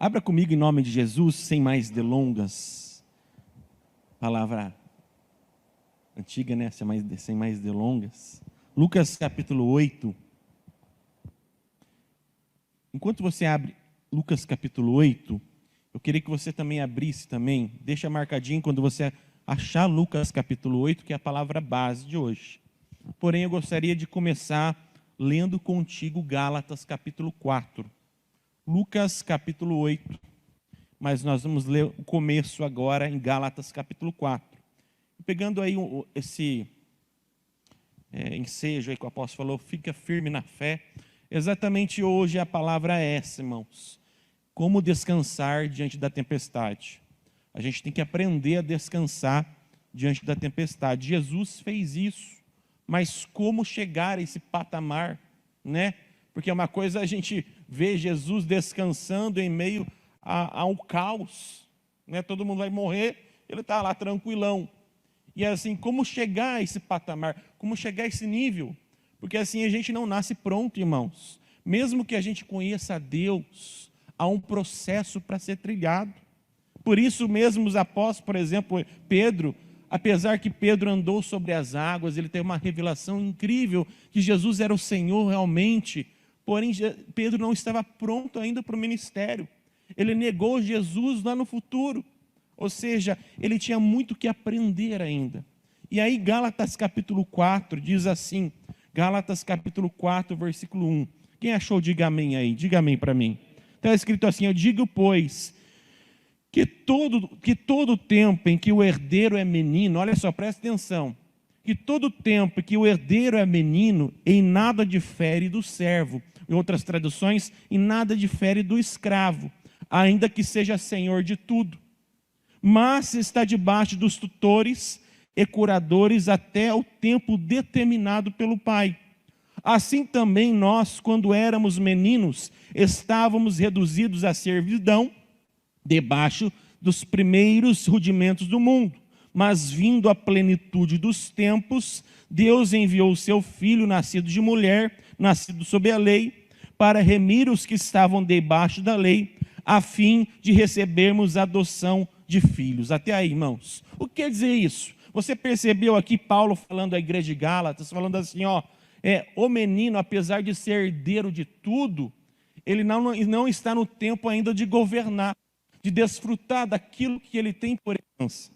Abra comigo em nome de Jesus, sem mais delongas. Palavra antiga, né? Sem mais delongas. Lucas capítulo 8. Enquanto você abre Lucas capítulo 8, eu queria que você também abrisse também. Deixa marcadinho quando você achar Lucas capítulo 8, que é a palavra base de hoje. Porém, eu gostaria de começar lendo contigo Gálatas capítulo 4. Lucas capítulo 8, mas nós vamos ler o começo agora em Gálatas capítulo 4. Pegando aí esse ensejo aí que o apóstolo falou, fica firme na fé. Exatamente hoje a palavra é essa, irmãos. Como descansar diante da tempestade. A gente tem que aprender a descansar diante da tempestade. Jesus fez isso, mas como chegar a esse patamar, né? Porque é uma coisa a gente ver Jesus descansando em meio ao caos, né? Todo mundo vai morrer, ele está lá tranquilão. E assim, como chegar a esse patamar? Como chegar a esse nível? Porque assim a gente não nasce pronto, irmãos. Mesmo que a gente conheça a Deus, há um processo para ser trilhado. Por isso mesmo os apóstolos, por exemplo, Pedro, apesar que Pedro andou sobre as águas, ele teve uma revelação incrível que Jesus era o Senhor realmente. Porém, Pedro não estava pronto ainda para o ministério. Ele negou Jesus lá no futuro. Ou seja, ele tinha muito que aprender ainda. E aí Gálatas capítulo 4 diz assim, Gálatas capítulo 4, versículo 1. Quem achou, diga amém aí, diga amém para mim. Está escrito assim, eu digo, pois, que todo tempo em que o herdeiro é menino, olha só, presta atenção, que todo tempo que o herdeiro é menino, em nada difere do servo. Em outras traduções, em nada difere do escravo, ainda que seja senhor de tudo. Mas está debaixo dos tutores e curadores até o tempo determinado pelo Pai. Assim também nós, quando éramos meninos, estávamos reduzidos à servidão, debaixo dos primeiros rudimentos do mundo. Mas vindo a plenitude dos tempos, Deus enviou o seu Filho, nascido de mulher, nascido sob a lei, para remir os que estavam debaixo da lei, a fim de recebermos a adoção de filhos. Até aí, irmãos. O que quer dizer isso? Você percebeu aqui Paulo falando à igreja de Gálatas, falando assim, ó, o menino, apesar de ser herdeiro de tudo, ele não está no tempo ainda de governar, de desfrutar daquilo que ele tem por herança.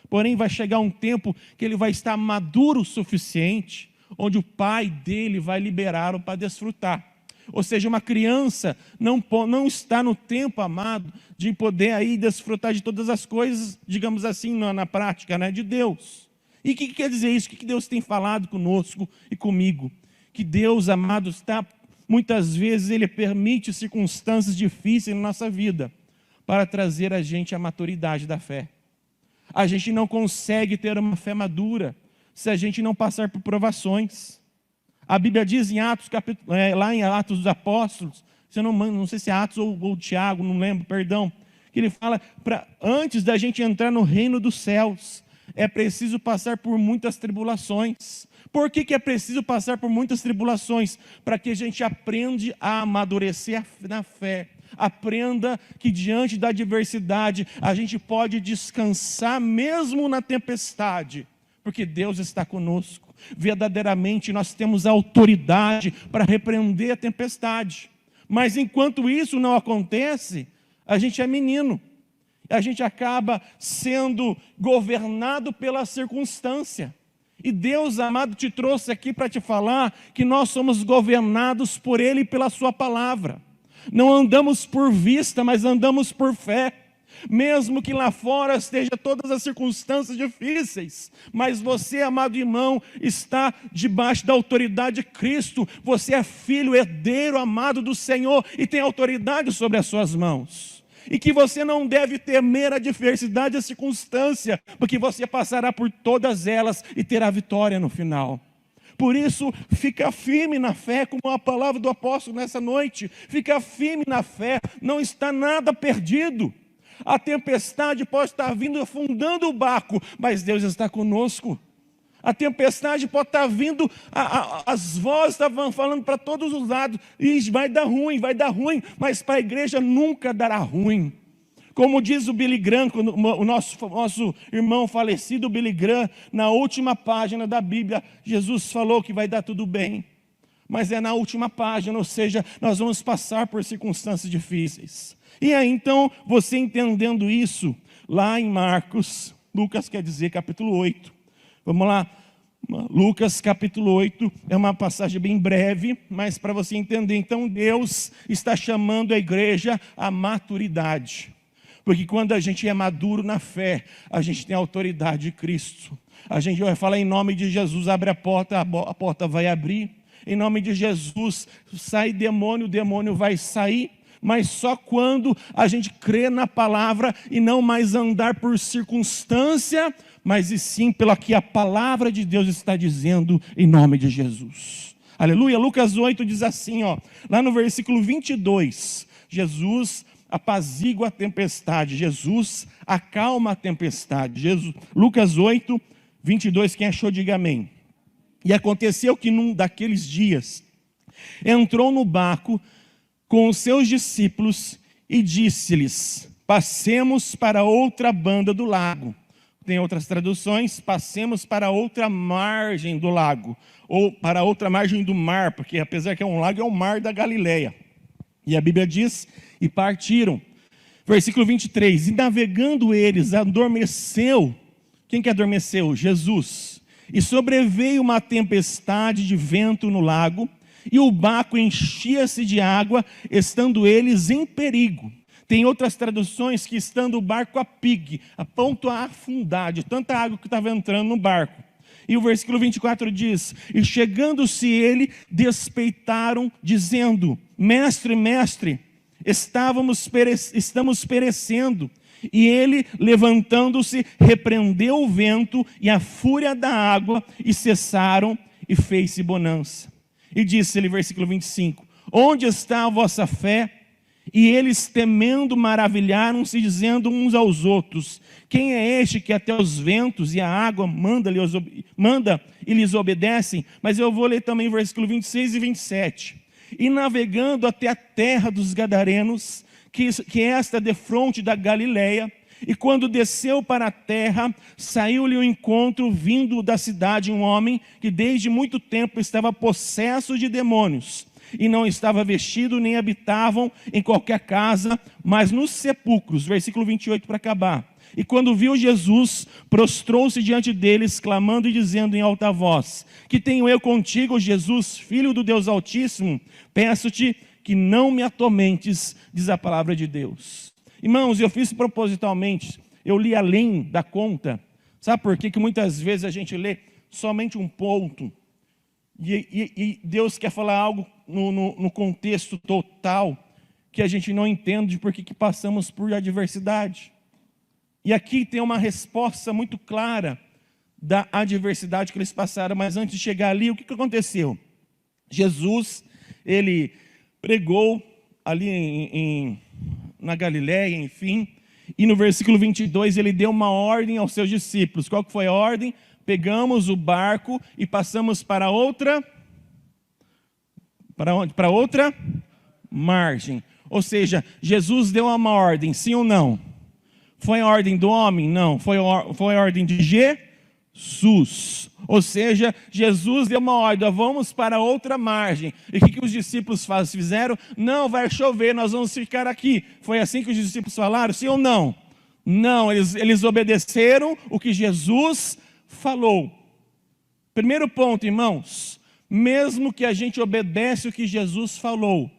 Porém, vai chegar um tempo que ele vai estar maduro o suficiente, onde o pai dele vai liberá-lo para desfrutar. Ou seja, uma criança não está no tempo, amado, de poder aí desfrutar de todas as coisas, digamos assim, na prática, né, de Deus. E o que quer dizer isso? O que Deus tem falado conosco e comigo? Que Deus, amado, muitas vezes Ele permite circunstâncias difíceis na nossa vida para trazer a gente à maturidade da fé. A gente não consegue ter uma fé madura se a gente não passar por provações. A Bíblia diz em Atos, lá em Atos dos Apóstolos, não sei se é Atos ou Tiago, não lembro, perdão, que ele fala, antes da gente entrar no reino dos céus, é preciso passar por muitas tribulações. Por que é preciso passar por muitas tribulações? Para que a gente aprenda a amadurecer na fé. Aprenda que diante da adversidade, a gente pode descansar mesmo na tempestade, porque Deus está conosco. Verdadeiramente nós temos autoridade para repreender a tempestade. Mas enquanto isso não acontece, a gente é menino. A gente acaba sendo governado pela circunstância. E Deus, amado, te trouxe aqui para te falar que nós somos governados por Ele e pela Sua palavra. Não andamos por vista, mas andamos por fé. Mesmo que lá fora esteja todas as circunstâncias difíceis, mas você, amado irmão, está debaixo da autoridade de Cristo. Você é filho, herdeiro, amado do Senhor e tem autoridade sobre as suas mãos. E que você não deve temer a adversidade e a circunstância, porque você passará por todas elas e terá vitória no final. Por isso, fica firme na fé, como a palavra do apóstolo nessa noite. Fica firme na fé, não está nada perdido. A tempestade pode estar vindo afundando o barco, mas Deus está conosco. A tempestade pode estar vindo, as vozes estavam falando para todos os lados, e vai dar ruim, mas para a igreja nunca dará ruim. Como diz o Billy Graham, o nosso irmão falecido Billy Graham, na última página da Bíblia, Jesus falou que vai dar tudo bem. Mas é na última página, ou seja, nós vamos passar por circunstâncias difíceis. E aí então, você entendendo isso, lá em Lucas quer dizer capítulo 8. Vamos lá, Lucas capítulo 8, é uma passagem bem breve, mas para você entender, então Deus está chamando a igreja à maturidade. Porque quando a gente é maduro na fé, a gente tem a autoridade de Cristo. A gente vai falar em nome de Jesus, abre a porta vai abrir. Em nome de Jesus, sai demônio, o demônio vai sair. Mas só quando a gente crê na palavra e não mais andar por circunstância, mas e sim pelo que a palavra de Deus está dizendo em nome de Jesus. Aleluia. Lucas 8 diz assim, lá no versículo 22, Jesus apazigua a tempestade, Jesus acalma a tempestade. Lucas 8, 22, quem achou diga amém. E aconteceu que num daqueles dias, entrou no barco com os seus discípulos e disse-lhes, passemos para outra banda do lago. Tem outras traduções, passemos para outra margem do lago, ou para outra margem do mar, porque apesar que é um lago, é o mar da Galileia. E a Bíblia diz, e partiram. Versículo 23, e navegando eles, adormeceu. Quem que adormeceu? Jesus. E sobreveio uma tempestade de vento no lago, e o barco enchia-se de água, estando eles em perigo. Tem outras traduções que estando o barco a pique, a ponto a afundar, de tanta água que estava entrando no barco. E o versículo 24 diz, e chegando-se ele, despeitaram, dizendo, mestre, mestre, estamos perecendo. E ele, levantando-se, repreendeu o vento e a fúria da água, e cessaram, e fez-se bonança. E disse-lhe, versículo 25, onde está a vossa fé? E eles, temendo, maravilharam-se, dizendo uns aos outros, quem é este que até os ventos e a água manda e lhes obedecem? Mas eu vou ler também versículo 26 e 27. E navegando até a terra dos Gadarenos, que esta defronte da Galileia, e quando desceu para a terra, saiu-lhe ao encontro, vindo da cidade, um homem que desde muito tempo estava possesso de demônios, e não estava vestido, nem habitavam em qualquer casa, mas nos sepulcros. Versículo 28 para acabar. E quando viu Jesus, prostrou-se diante deles, clamando e dizendo em alta voz, que tenho eu contigo, Jesus, Filho do Deus Altíssimo? Peço-te que não me atormentes, diz a palavra de Deus. Irmãos, eu fiz propositalmente, eu li além da conta. Sabe por quê? Que muitas vezes a gente lê somente um ponto, e Deus quer falar algo no contexto total, que a gente não entende por que passamos por adversidade. E aqui tem uma resposta muito clara da adversidade que eles passaram, mas antes de chegar ali, o que aconteceu? Jesus, ele pregou ali na Galileia, enfim, e no versículo 22 ele deu uma ordem aos seus discípulos. Qual que foi a ordem? Pegamos o barco e passamos para outra, para onde? Para outra margem. Ou seja, Jesus deu uma ordem, sim ou não? Foi a ordem do homem? Não, foi a ordem de Jesus. Ou seja, Jesus deu uma ordem, vamos para outra margem. E o que os discípulos fizeram? Não, vai chover, nós vamos ficar aqui. Foi assim que os discípulos falaram, sim ou não? Não, eles obedeceram o que Jesus falou. Primeiro ponto, irmãos, mesmo que a gente obedece o que Jesus falou,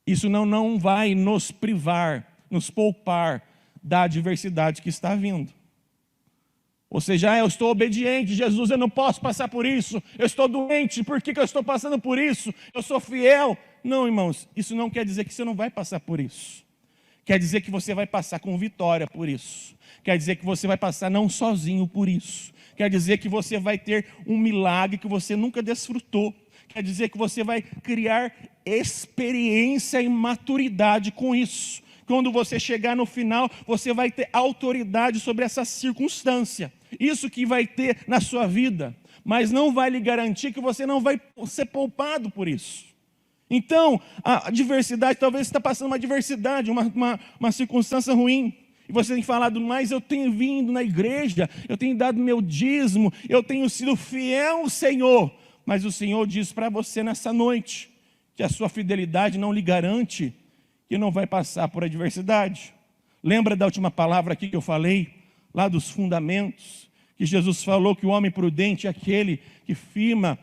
isso não vai nos privar, nos poupar da adversidade que está vindo. Ou seja, eu estou obediente, Jesus, eu não posso passar por isso. Eu estou doente, por que eu estou passando por isso? Eu sou fiel. Não, irmãos, isso não quer dizer que você não vai passar por isso. Quer dizer que você vai passar com vitória por isso. Quer dizer que você vai passar não sozinho por isso. Quer dizer que você vai ter um milagre que você nunca desfrutou. Quer dizer que você vai criar experiência e maturidade com isso. Quando você chegar no final, você vai ter autoridade sobre essa circunstância. isso que vai ter na sua vida, mas não vai lhe garantir que você não vai ser poupado por isso. Então, a adversidade, talvez você está passando uma adversidade, uma circunstância ruim, e você tem falado, mas eu tenho vindo na igreja, eu tenho dado meu dízimo, eu tenho sido fiel ao Senhor, mas o Senhor diz para você nessa noite, que a sua fidelidade não lhe garante que não vai passar por adversidade. Lembra da última palavra aqui que eu falei, lá dos fundamentos, que Jesus falou que o homem prudente é aquele que firma,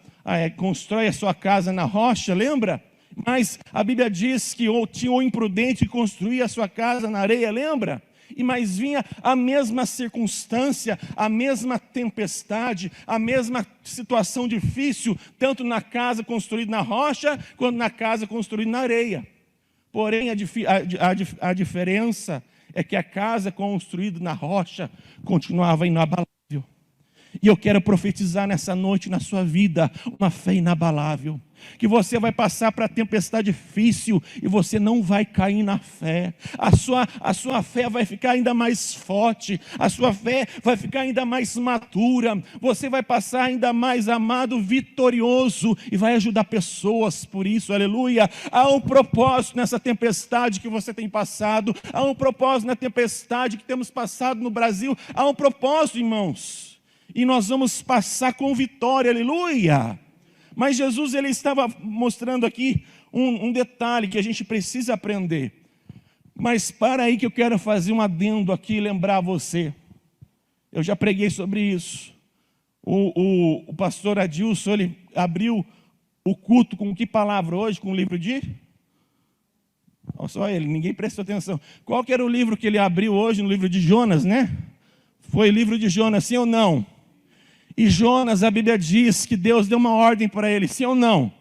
constrói a sua casa na rocha, lembra? Mas a Bíblia diz que tinha o imprudente que construía a sua casa na areia, lembra? Mas vinha a mesma circunstância, a mesma tempestade, a mesma situação difícil, tanto na casa construída na rocha, quanto na casa construída na areia. Porém, a diferença é que a casa construída na rocha continuava inabalável. E eu quero profetizar nessa noite na sua vida uma fé inabalável. Que você vai passar para a tempestade difícil e você não vai cair na fé. A sua fé vai ficar ainda mais forte. A sua fé vai ficar ainda mais madura. Você vai passar ainda mais amado, vitorioso e vai ajudar pessoas por isso, aleluia. Há um propósito nessa tempestade que você tem passado. Há um propósito na tempestade que temos passado no Brasil. Há um propósito, irmãos. E nós vamos passar com vitória, aleluia. Mas Jesus, ele estava mostrando aqui um detalhe que a gente precisa aprender. Mas para aí que eu quero fazer um adendo aqui e lembrar você. Eu já preguei sobre isso. O pastor Adilson, ele abriu o culto com que palavra hoje? Com o livro de... Olha só ele, ninguém prestou atenção. Qual que era o livro que ele abriu hoje? No livro de Jonas, né? Foi o livro de Jonas, sim ou não? E Jonas, a Bíblia diz que Deus deu uma ordem para ele, sim ou não?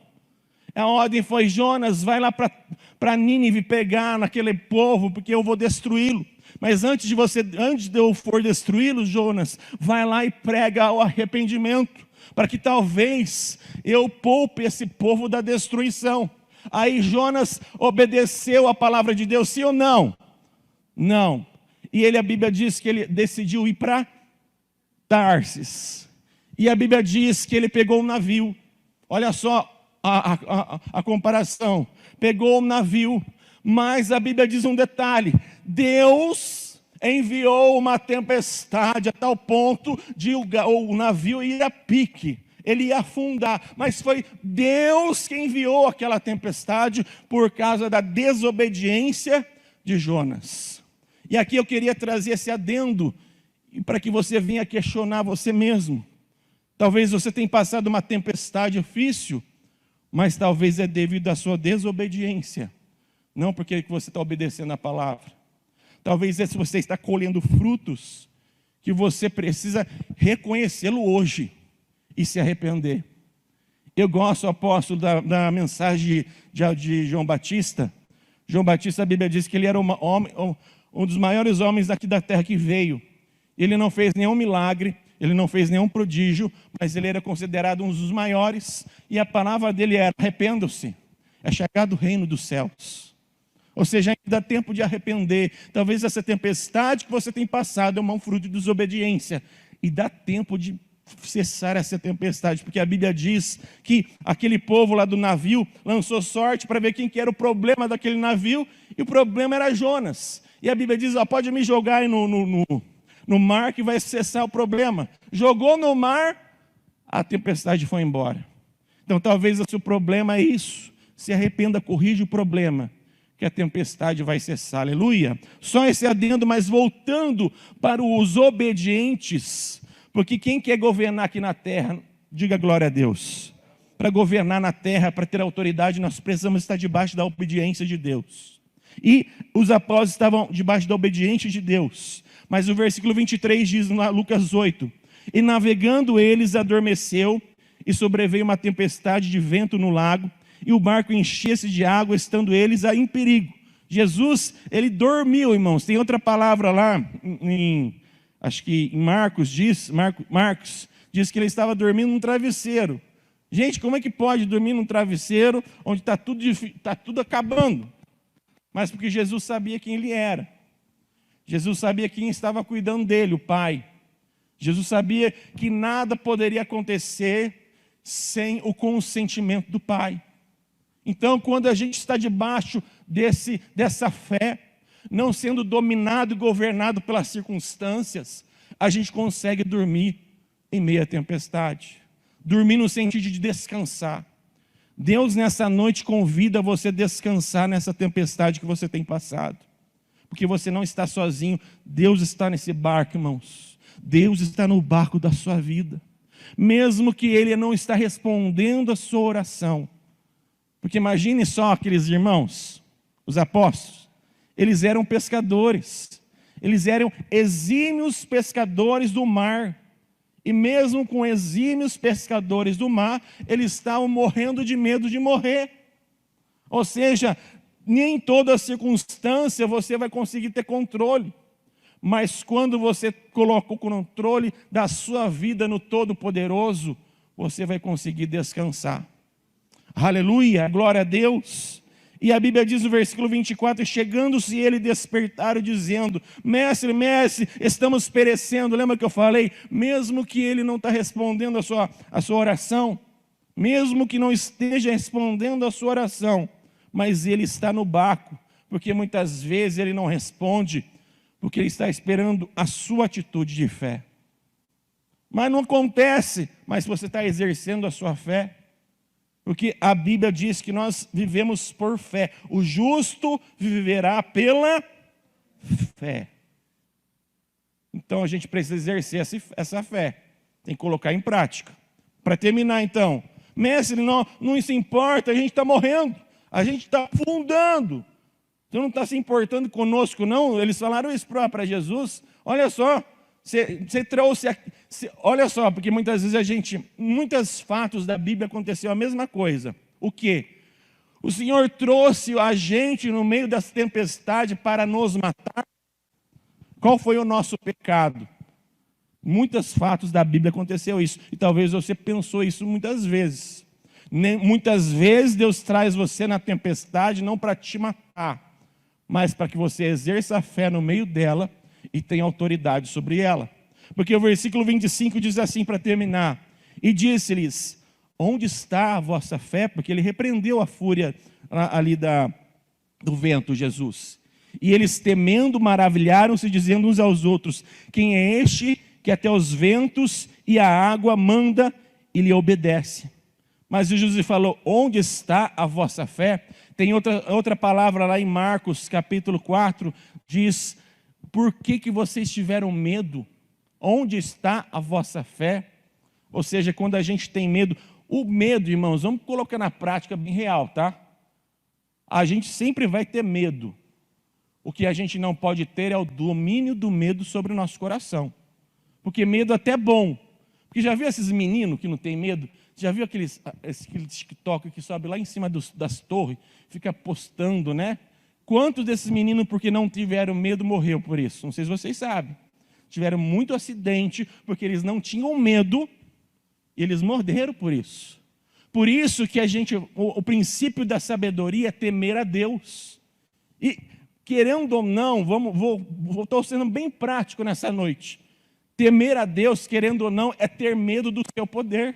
A ordem foi, Jonas, vai lá para Nínive pegar naquele povo, porque eu vou destruí-lo. Mas antes de eu for destruí-lo, Jonas, vai lá e prega o arrependimento, para que talvez eu poupe esse povo da destruição. Aí Jonas obedeceu a palavra de Deus, sim ou não? Não. E a Bíblia diz que ele decidiu ir para Tarsis. E a Bíblia diz que ele pegou um navio. Olha só a comparação. Pegou um navio, mas a Bíblia diz um detalhe. Deus enviou uma tempestade a tal ponto de o navio ir a pique. Ele ia afundar, mas foi Deus que enviou aquela tempestade por causa da desobediência de Jonas. E aqui eu queria trazer esse adendo para que você venha questionar você mesmo. Talvez você tenha passado uma tempestade difícil, mas talvez é devido à sua desobediência. Não porque você está obedecendo a palavra. Talvez é se você está colhendo frutos que você precisa reconhecê-lo hoje e se arrepender. Eu gosto, apóstolo, da mensagem de João Batista. João Batista, a Bíblia diz que ele era um dos maiores homens daqui da terra que veio. Ele não fez nenhum milagre, ele não fez nenhum prodígio, mas ele era considerado um dos maiores, e a palavra dele era, arrependam-se, é chegado o reino dos céus. Ou seja, ainda dá tempo de arrepender. Talvez essa tempestade que você tem passado é um fruto de desobediência, e dá tempo de cessar essa tempestade, porque a Bíblia diz que aquele povo lá do navio lançou sorte para ver quem que era o problema daquele navio, e o problema era Jonas. E a Bíblia diz, pode me jogar aí no mar que vai cessar o problema. Jogou no mar, a tempestade foi embora. Então talvez o seu problema é isso. Se arrependa, corrige o problema, que a tempestade vai cessar, aleluia. Só esse adendo, mas voltando para os obedientes, porque quem quer governar aqui na terra, diga glória a Deus. Para governar na terra, para ter autoridade, nós precisamos estar debaixo da obediência de Deus. E os apóstolos estavam debaixo da obediência de Deus. Mas o versículo 23 diz, Lucas 8, e navegando eles adormeceu, e sobreveio uma tempestade de vento no lago, e o barco enchia-se de água, estando eles em perigo. Jesus, ele dormiu, irmãos. Tem outra palavra lá, acho que em Marcos diz que ele estava dormindo num travesseiro. Gente, como é que pode dormir num travesseiro onde está tudo acabando? Mas porque Jesus sabia quem ele era. Jesus sabia quem estava cuidando dele, o Pai. Jesus sabia que nada poderia acontecer sem o consentimento do Pai. Então, quando a gente está debaixo dessa fé, não sendo dominado e governado pelas circunstâncias, a gente consegue dormir em meio à tempestade. Dormir no sentido de descansar. Deus nessa noite convida você a descansar nessa tempestade que você tem passado. Porque você não está sozinho, Deus está nesse barco, irmãos. Deus está no barco da sua vida. Mesmo que Ele não está respondendo a sua oração. Porque imagine só aqueles irmãos, os apóstolos, eles eram pescadores. Eles eram exímios pescadores do mar. E mesmo com exímios pescadores do mar, eles estavam morrendo de medo de morrer. Ou seja, nem em toda circunstância você vai conseguir ter controle. Mas quando você coloca o controle da sua vida no Todo-Poderoso, você vai conseguir descansar. Aleluia, glória a Deus. E a Bíblia diz no versículo 24, chegando-se ele despertaram dizendo, mestre, mestre, estamos perecendo. Lembra que eu falei? Mesmo que ele não está respondendo a sua oração, mesmo que não esteja respondendo a sua oração, mas ele está no barco, porque muitas vezes ele não responde, porque ele está esperando a sua atitude de fé. Mas não acontece, mas você está exercendo a sua fé. Porque a Bíblia diz que nós vivemos por fé. O justo viverá pela fé. Então a gente precisa exercer essa fé. Tem que colocar em prática. Para terminar então. Mestre, não se importa, a gente está morrendo. A gente está afundando. Você não está se importando conosco, não? Eles falaram isso para Jesus. Olha só. Você trouxe, olha só, porque muitas vezes muitos fatos da Bíblia aconteceu a mesma coisa. O quê? O Senhor trouxe a gente no meio dessa tempestade para nos matar. Qual foi o nosso pecado? Muitos fatos da Bíblia aconteceu isso. E talvez você pensou isso muitas vezes. Muitas vezes Deus traz você na tempestade não para te matar, mas para que você exerça a fé no meio dela e tem autoridade sobre ela. Porque o versículo 25 diz assim para terminar. E disse-lhes, onde está a vossa fé? Porque ele repreendeu a fúria ali do vento, Jesus. E eles temendo, maravilharam-se, dizendo uns aos outros, quem é este que até os ventos e a água manda e lhe obedece? Mas Jesus falou, onde está a vossa fé? Tem outra palavra lá em Marcos, capítulo 4, diz, por que vocês tiveram medo? Onde está a vossa fé? Ou seja, quando a gente tem medo, o medo, irmãos, vamos colocar na prática bem real, tá? A gente sempre vai ter medo. O que a gente não pode ter é o domínio do medo sobre o nosso coração. Porque medo até é bom. Porque já viu esses meninos que não tem medo? Já viu aqueles TikTok que sobe lá em cima das torres, fica postando, né? Quantos desses meninos, porque não tiveram medo, morreu por isso? Não sei se vocês sabem. Tiveram muito acidente, porque eles não tinham medo, e eles morreram por isso. Por isso que o princípio da sabedoria é temer a Deus. E, querendo ou não, estou sendo bem prático nessa noite. Temer a Deus, querendo ou não, é ter medo do seu poder.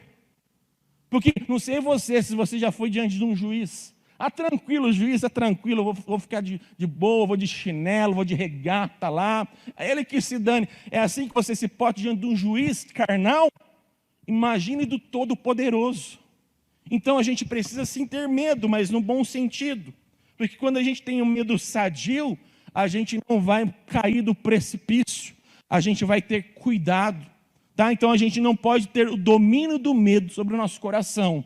Porque, não sei se você já foi diante de um juiz. Ah, tranquilo, o juiz é tranquilo, eu vou ficar de boa, vou de chinelo, vou de regata lá. É ele que se dane. É assim que você se porta diante de um juiz carnal? Imagine do Todo-Poderoso. Então a gente precisa sim ter medo, mas no bom sentido. Porque quando a gente tem um medo sadio, a gente não vai cair do precipício. A gente vai ter cuidado. Tá? Então a gente não pode ter o domínio do medo sobre o nosso coração.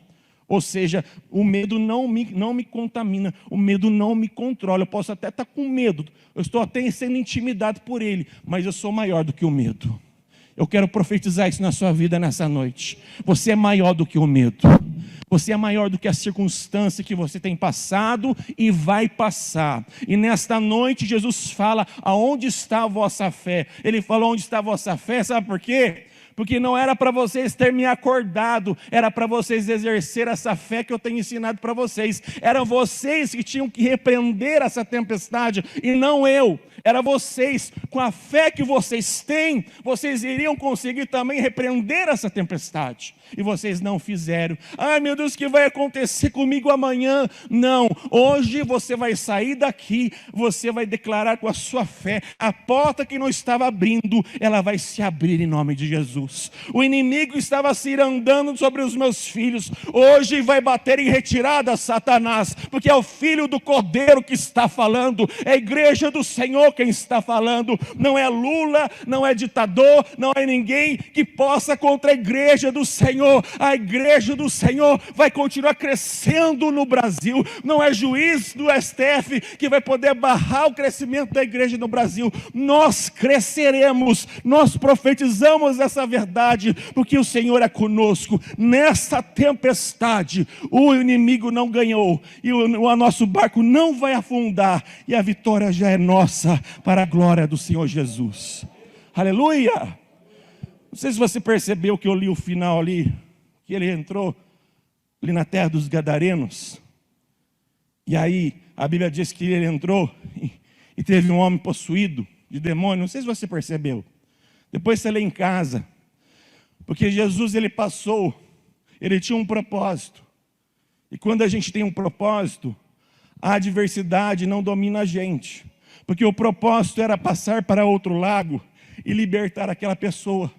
Ou seja, o medo não me contamina, o medo não me controla. Eu posso até estar com medo, eu estou até sendo intimidado por ele, mas eu sou maior do que o medo. Eu quero profetizar isso na sua vida nessa noite. Você é maior do que o medo. Você é maior do que a circunstância que você tem passado e vai passar. E nesta noite Jesus fala, aonde está a vossa fé? Ele falou, onde está a vossa fé? Sabe por quê? Porque não era para vocês terem me acordado, era para vocês exercer essa fé que eu tenho ensinado para vocês. Eram vocês que tinham que repreender essa tempestade e não eu. era vocês, com a fé que vocês têm, vocês iriam conseguir também repreender essa tempestade. E vocês não fizeram. Ai meu Deus, o que vai acontecer comigo amanhã? Não, hoje você vai sair daqui, você vai declarar com a sua fé, a porta que não estava abrindo, ela vai se abrir em nome de Jesus. O inimigo estava se andando sobre os meus filhos, hoje vai bater em retirada, Satanás, porque é o Filho do Cordeiro que está falando, é a igreja do Senhor quem está falando, não é Lula, não é ditador, não é ninguém que possa contra a igreja do Senhor. A igreja do Senhor vai continuar crescendo no Brasil, não é juiz do STF que vai poder barrar o crescimento da igreja no Brasil. Nós cresceremos, nós profetizamos essa verdade, porque o Senhor é conosco. Nessa tempestade, o inimigo não ganhou, e o nosso barco não vai afundar, e a vitória já é nossa, para a glória do Senhor Jesus. Aleluia! Não sei se você percebeu que eu li o final ali, que ele entrou ali na terra dos Gadarenos, e aí a Bíblia diz que ele entrou e teve um homem possuído de demônio. Não sei se você percebeu, depois você lê em casa, porque Jesus ele passou, ele tinha um propósito, e quando a gente tem um propósito, a adversidade não domina a gente, porque o propósito era passar para outro lago e libertar aquela pessoa.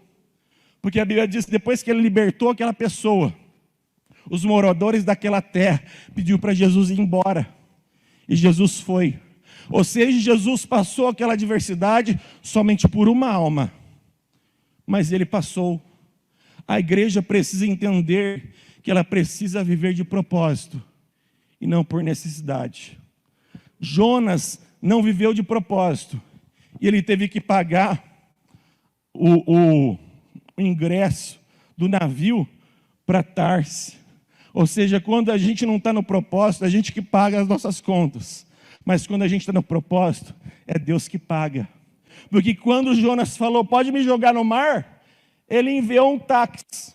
Porque a Bíblia diz que depois que ele libertou aquela pessoa, os moradores daquela terra pediu para Jesus ir embora. E Jesus foi. Ou seja, Jesus passou aquela adversidade somente por uma alma. Mas ele passou. A igreja precisa entender que ela precisa viver de propósito e não por necessidade. Jonas não viveu de propósito. E ele teve que pagar o ingresso do navio para Tarse. Ou seja, quando a gente não está no propósito, a gente que paga as nossas contas. Mas quando a gente está no propósito, é Deus que paga. Porque quando Jonas falou, pode me jogar no mar, ele enviou um táxi,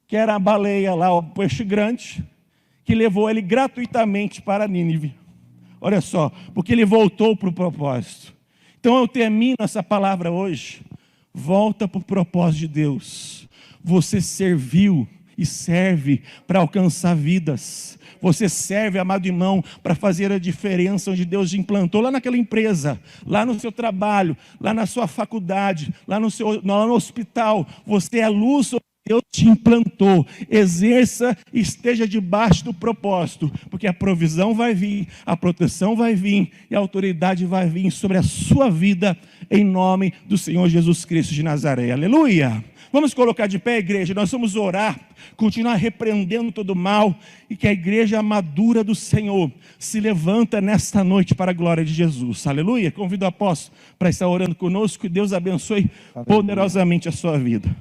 que era a baleia lá, o peixe grande, que levou ele gratuitamente para Nínive. Olha só, porque ele voltou para o propósito. Então eu termino essa palavra hoje. Volta para o propósito de Deus. Você serviu e serve para alcançar vidas. Você serve, amado irmão, para fazer a diferença onde Deus te implantou, lá naquela empresa, lá no seu trabalho, lá na sua faculdade, lá no hospital. Você é luz, Deus te implantou. Exerça e esteja debaixo do propósito, porque a provisão vai vir, a proteção vai vir e a autoridade vai vir sobre a sua vida, em nome do Senhor Jesus Cristo de Nazaré. Aleluia! Vamos colocar de pé, igreja, nós vamos orar, continuar repreendendo todo o mal, e que a igreja madura do Senhor se levanta nesta noite para a glória de Jesus. Aleluia! Convido o apóstolo para estar orando conosco, e Deus abençoe poderosamente a sua vida.